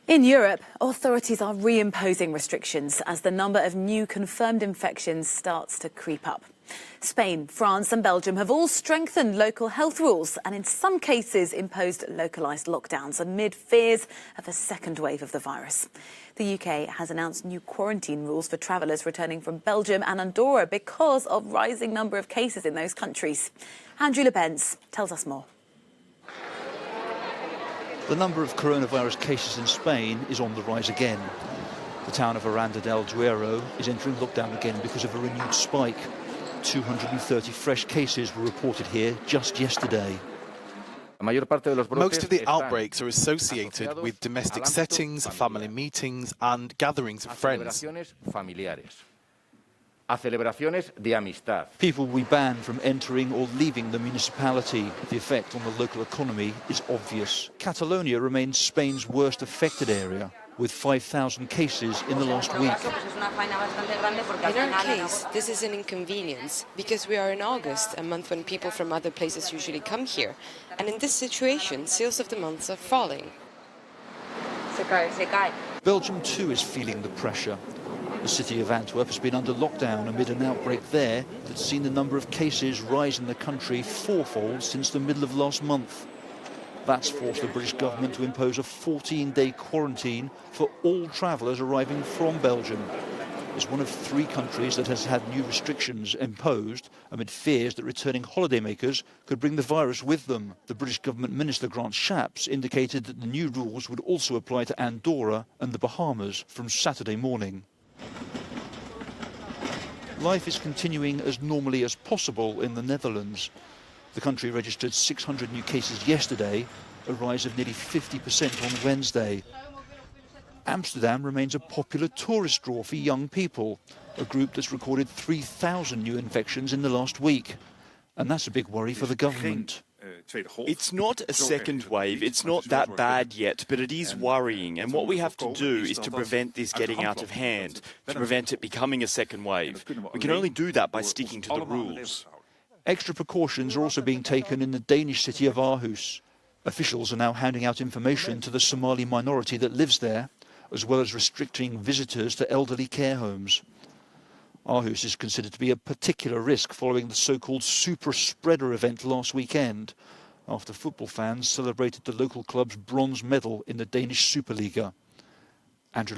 In Europe, authorities are reimposing restrictions as the number of new confirmed infections starts to creep up. Spain, France and Belgium have all strengthened local health rules and in some cases imposed localised lockdowns amid fears of a second wave of the virus. The UK has announced new quarantine rules for travellers returning from Belgium and Andorra because of rising number of cases in those countries. Andrew Lebens tells us more. The number of coronavirus cases in Spain is on the rise again. The town of Aranda del Duero is entering lockdown again because of a renewed spike. 230 fresh cases were reported here just yesterday. Most of the outbreaks are associated with domestic settings, family meetings and gatherings of friends. People will be banned from entering or leaving the municipality. The effect on the local economy is obvious. Catalonia remains Spain's worst affected area, with 5,000 cases in the last week. In our case, this is an inconvenience because we are in August, a month when people from other places usually come here. And in this situation, sales of the months are falling. Belgium too is feeling the pressure. The city of Antwerp has been under lockdown amid an outbreak there that's seen the number of cases rise in the country fourfold since the middle of last month. That's forced the British government to impose a 14-day quarantine for all travellers arriving from Belgium. It's one of 3 countries that has had new restrictions imposed amid fears that returning holidaymakers could bring the virus with them. The British government minister Grant Shapps indicated that the new rules would also apply to Andorra and the Bahamas from Saturday morning. Life is continuing as normally as possible in the Netherlands. The country registered 600 new cases yesterday, a rise of nearly 50% on Wednesday. Amsterdam remains a popular tourist draw for young people, a group that's recorded 3,000 new infections in the last week. And that's a big worry for the government. It's not a second wave, it's not that bad yet, but it is worrying. And what we have to do is to prevent this getting out of hand, to prevent it becoming a second wave. We can only do that by sticking to the rules. Extra precautions are also being taken in the Danish city of Aarhus. Officials are now handing out information to the Somali minority that lives there, as well as restricting visitors to elderly care homes. Aarhus is considered to be a particular risk following the so-called super spreader event last weekend, after football fans celebrated the local club's bronze medal in the Danish Superliga.